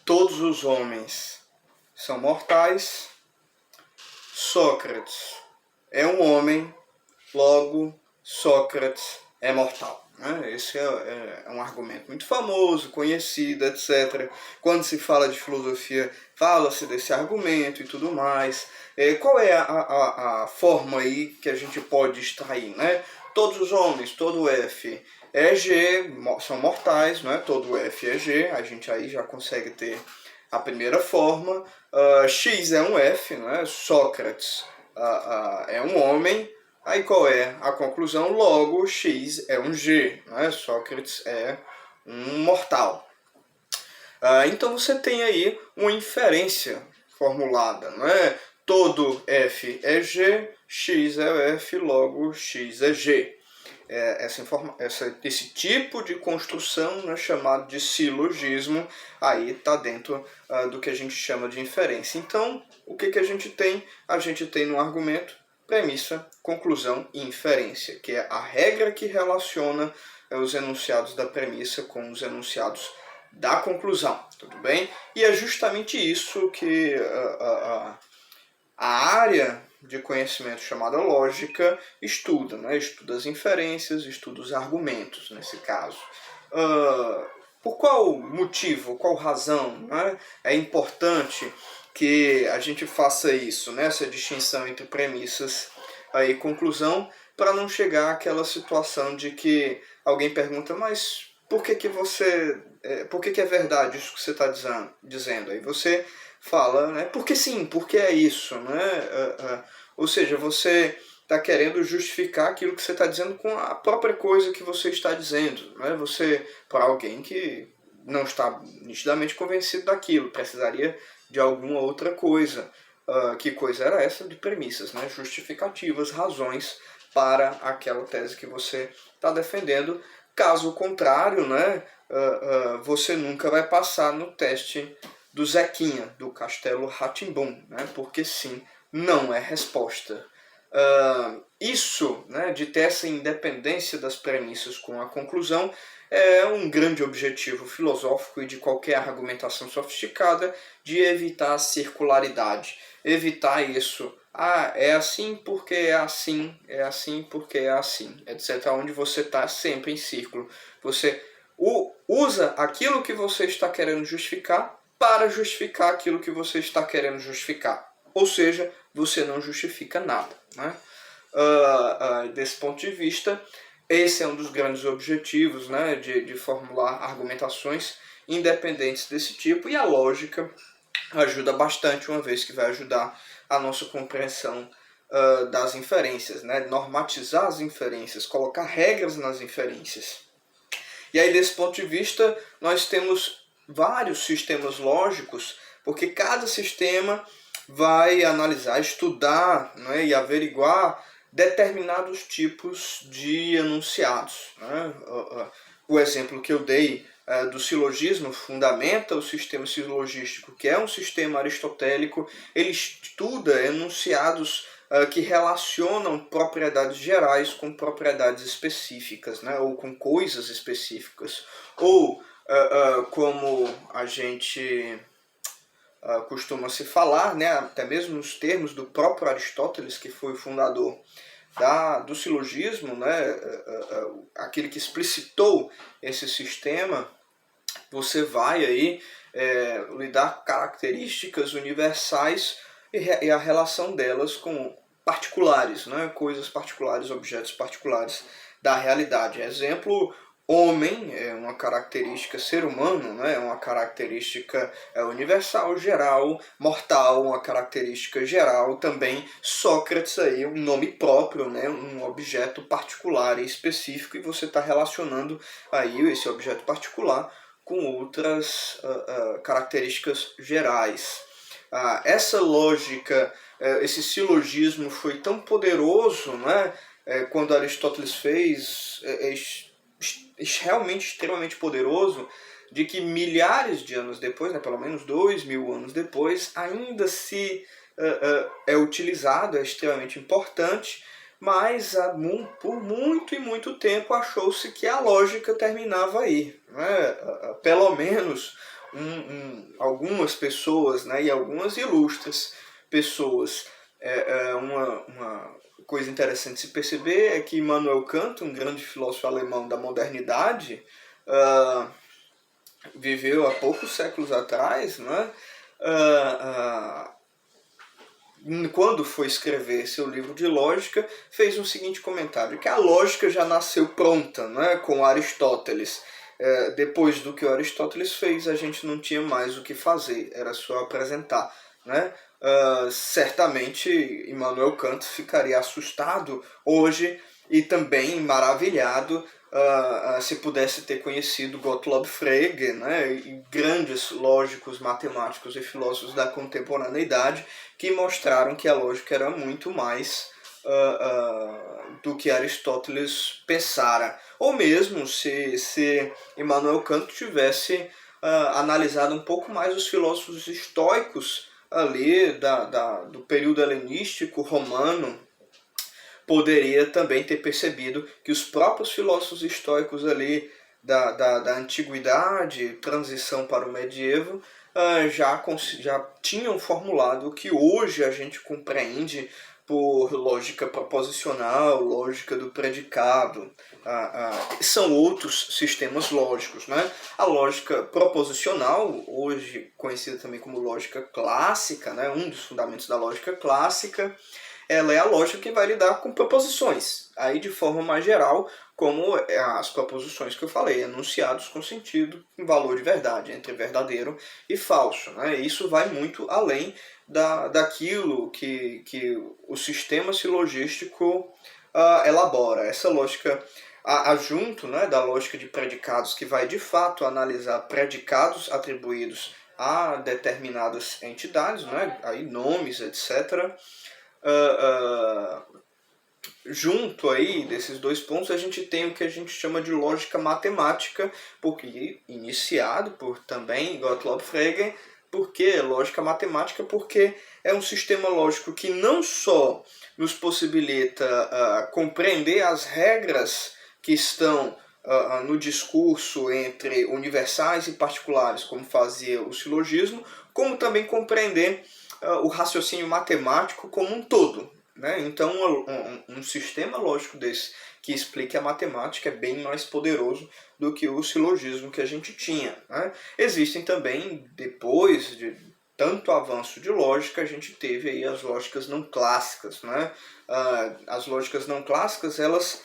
Todos os homens são mortais. Sócrates é um homem, logo Sócrates é mortal. Esse é um argumento muito famoso, conhecido, etc. Quando se fala de filosofia, fala-se desse argumento e tudo mais. Qual é a forma aí que a gente pode extrair? Todos os homens, todo F é G, são mortais, todo F é G, a gente aí já consegue ter a primeira forma. X é um F, Sócrates é um homem. Aí qual é a conclusão? Logo, X é um G, Sócrates é um mortal. Então você tem aí uma inferência formulada, Todo F é G, X é F, logo X é G. Esse tipo de construção, chamado de silogismo, aí está dentro do que a gente chama de inferência. Então, o que a gente tem? A gente tem no argumento premissa, conclusão e inferência, que é a regra que relaciona os enunciados da premissa com os enunciados da conclusão, tudo bem? E é justamente isso que a área de conhecimento chamada lógica estuda, estuda as inferências, estuda os argumentos, nesse caso. Por qual motivo, qual razão é importante que a gente faça isso, essa distinção entre premissas e conclusão, para não chegar àquela situação de que alguém pergunta, mas por que é verdade isso que você está dizendo? Aí você fala, porque sim, porque é isso, ou seja, você está querendo justificar aquilo que você está dizendo com a própria coisa que você está dizendo, Você, para alguém que não está nitidamente convencido daquilo, precisaria de alguma outra coisa. Que coisa era essa? De premissas, justificativas, razões para aquela tese que você está defendendo. Caso contrário, você nunca vai passar no teste do Zequinha, do Castelo Rá-Tim-Bum, porque sim, não é resposta. Isso, de ter essa independência das premissas com a conclusão, é um grande objetivo filosófico e de qualquer argumentação sofisticada, de evitar a circularidade. Evitar isso, é assim porque é assim porque é assim, etc. Onde você está sempre em círculo. Você usa aquilo que você está querendo justificar para justificar aquilo que você está querendo justificar. Ou seja, você não justifica nada. Desse ponto de vista, esse é um dos grandes objetivos de formular argumentações independentes desse tipo, e a lógica ajuda bastante, uma vez que vai ajudar a nossa compreensão das inferências, normatizar as inferências, colocar regras nas inferências. E aí, desse ponto de vista, nós temos vários sistemas lógicos, porque cada sistema vai analisar, estudar e averiguar determinados tipos de enunciados. O exemplo que eu dei do silogismo fundamenta o sistema silogístico, que é um sistema aristotélico. Ele estuda enunciados que relacionam propriedades gerais com propriedades específicas, ou com coisas específicas, ou como a gente costuma se falar, até mesmo nos termos do próprio Aristóteles, que foi o fundador do silogismo, aquele que explicitou esse sistema. Você vai aí lhe dar características universais e a relação delas com particulares, coisas particulares, objetos particulares da realidade. Exemplo, homem é uma característica, ser humano é uma característica universal, geral, mortal, uma característica geral também. Sócrates aí, um nome próprio, um objeto particular e específico, e você está relacionando aí esse objeto particular com outras características gerais. Essa lógica, esse silogismo foi tão poderoso, quando Aristóteles fez, realmente extremamente poderoso, de que milhares de anos depois, pelo menos 2000 anos depois, ainda se é utilizado, é extremamente importante, mas por muito e muito tempo achou-se que a lógica terminava aí. Pelo menos algumas pessoas, né, e algumas ilustres pessoas. Uma coisa interessante de se perceber é que Immanuel Kant, um grande filósofo alemão da modernidade, viveu há poucos séculos atrás, né, quando foi escrever seu livro de lógica, fez o seguinte comentário, que a lógica já nasceu pronta, né, com Aristóteles. Depois do que o Aristóteles fez, a gente não tinha mais o que fazer, era só apresentar, né? Certamente Immanuel Kant ficaria assustado hoje e também maravilhado se pudesse ter conhecido Gottlob Frege, né, e grandes lógicos, matemáticos e filósofos da contemporaneidade que mostraram que a lógica era muito mais do que Aristóteles pensara. Ou mesmo se Immanuel Kant tivesse analisado um pouco mais os filósofos estoicos ali do período helenístico romano, poderia também ter percebido que os próprios filósofos estoicos ali da antiguidade, transição para o medievo, já tinham formulado o que hoje a gente compreende por lógica proposicional, lógica do predicado. São outros sistemas lógicos, né? A lógica proposicional, hoje conhecida também como lógica clássica, né? Um dos fundamentos da lógica clássica, ela é a lógica que vai lidar com proposições. Aí, de forma mais geral, como as proposições que eu falei, enunciados com sentido, com valor de verdade, entre verdadeiro e falso. Né? Isso vai muito além daquilo que o sistema silogístico elabora. Essa lógica, junto, né, da lógica de predicados, que vai de fato analisar predicados atribuídos a determinadas entidades, né, aí nomes, etc., junto aí desses dois pontos a gente tem o que a gente chama de lógica matemática, porque iniciado por também Gottlob Frege. Por que lógica matemática? Porque é um sistema lógico que não só nos possibilita compreender as regras que estão no discurso entre universais e particulares, como fazia o silogismo, como também compreender o raciocínio matemático como um todo. Né? Então, um sistema lógico desse que explique a matemática é bem mais poderoso do que o silogismo que a gente tinha. Né? Existem também, depois de tanto avanço de lógica, a gente teve aí as lógicas não clássicas. Né? As lógicas não clássicas, elas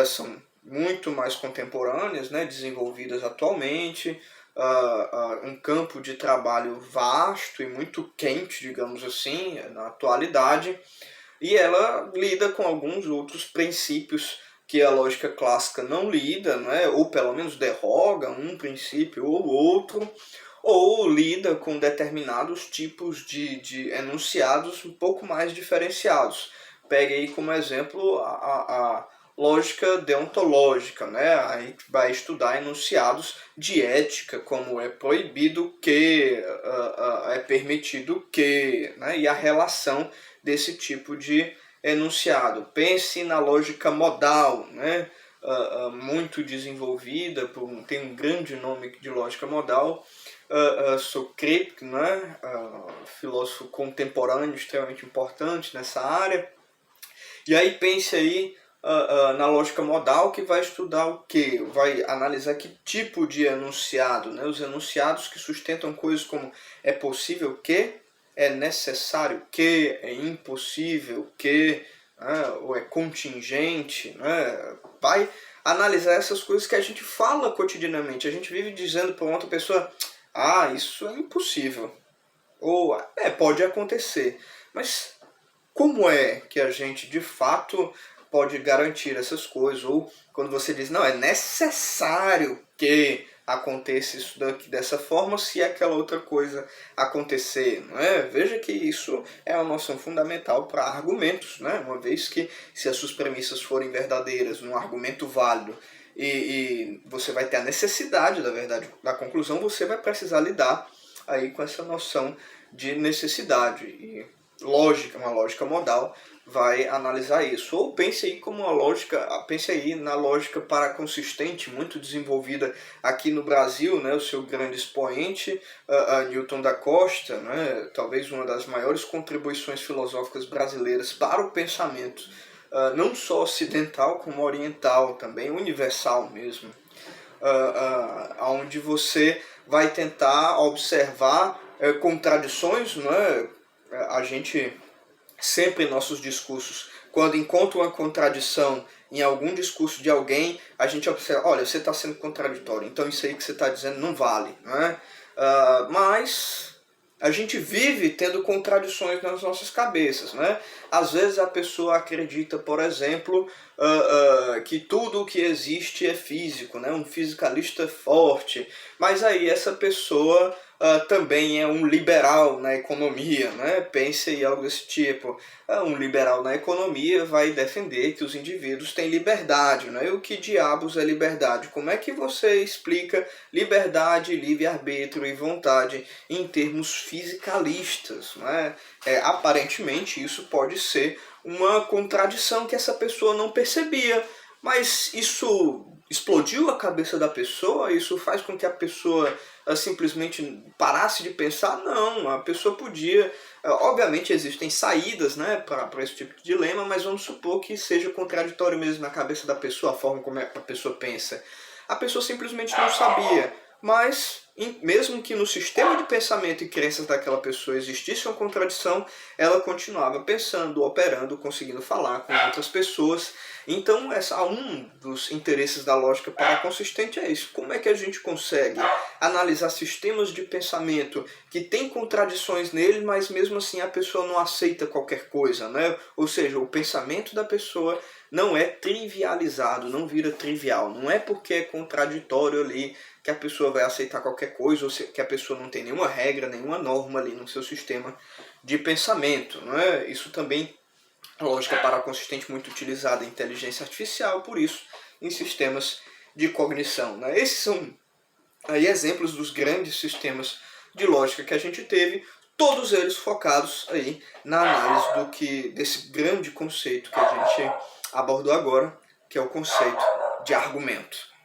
são muito mais contemporâneas, né? Desenvolvidas atualmente, um campo de trabalho vasto e muito quente, digamos assim, na atualidade, e ela lida com alguns outros princípios que a lógica clássica não lida, né? Ou pelo menos derroga um princípio ou outro, ou lida com determinados tipos de enunciados um pouco mais diferenciados. Pegue aí como exemplo a lógica deontológica, né? Aí vai estudar enunciados de ética, como é proibido que, é permitido que, né? E a relação desse tipo de enunciado. Pense na lógica modal, né? Muito desenvolvida, tem um grande nome de lógica modal, Sócrates, né? Filósofo contemporâneo extremamente importante nessa área. E aí pense aí na lógica modal, que vai estudar o quê? Vai analisar que tipo de enunciado, né? Os enunciados que sustentam coisas como é possível que, é necessário que, é impossível que, ou é contingente, né? Vai analisar essas coisas que a gente fala cotidianamente. A gente vive dizendo para outra pessoa, isso é impossível. Ou, pode acontecer. Mas como é que a gente, de fato, pode garantir essas coisas? Ou quando você diz, não, é necessário que aconteça isso daqui dessa forma se aquela outra coisa acontecer, não é? Veja que isso é uma noção fundamental para argumentos, né? Uma vez que, se as suas premissas forem verdadeiras, um argumento válido, e você vai ter a necessidade da verdade da conclusão, você vai precisar lidar aí com essa noção de necessidade. E lógica, uma lógica modal, vai analisar isso. Ou pense aí como uma lógica, pense aí na lógica paraconsistente, muito desenvolvida aqui no Brasil, né, o seu grande expoente, Newton da Costa, né, talvez uma das maiores contribuições filosóficas brasileiras para o pensamento, não só ocidental como oriental, também universal mesmo, onde você vai tentar observar contradições, não é? A gente sempre em nossos discursos, quando encontra uma contradição em algum discurso de alguém, a gente observa, olha, você está sendo contraditório, então isso aí que você está dizendo não vale, né? Mas a gente vive tendo contradições nas nossas cabeças, né? Às vezes a pessoa acredita, por exemplo, que tudo o que existe é físico, né? Um fisicalista forte, mas aí essa pessoa também é um liberal na economia, né? Pense em algo desse tipo. Um liberal na economia vai defender que os indivíduos têm liberdade, né? E o que diabos é liberdade? Como é que você explica liberdade, livre-arbítrio e vontade em termos fisicalistas, né? Aparentemente isso pode ser uma contradição que essa pessoa não percebia, mas isso explodiu a cabeça da pessoa, isso faz com que a pessoa simplesmente parasse de pensar. Não, a pessoa podia, obviamente existem saídas, né, para esse tipo de dilema, mas vamos supor que seja contraditório mesmo na cabeça da pessoa, a forma como a pessoa pensa. A pessoa simplesmente não sabia, mas mesmo que no sistema de pensamento e crenças daquela pessoa existisse uma contradição, ela continuava pensando, operando, conseguindo falar com outras pessoas. Então, um dos interesses da lógica paraconsistente é isso. Como é que a gente consegue analisar sistemas de pensamento que têm contradições nele, mas mesmo assim a pessoa não aceita qualquer coisa, né? Ou seja, o pensamento da pessoa não é trivializado, não vira trivial. Não é porque é contraditório ali que a pessoa vai aceitar qualquer coisa, ou que a pessoa não tem nenhuma regra, nenhuma norma ali no seu sistema de pensamento, não é? Isso também a lógica paraconsistente muito utilizada em inteligência artificial, por isso em sistemas de cognição, né? Esses são aí exemplos dos grandes sistemas de lógica que a gente teve, todos eles focados aí na análise desse grande conceito que a gente abordou agora, que é o conceito de argumento.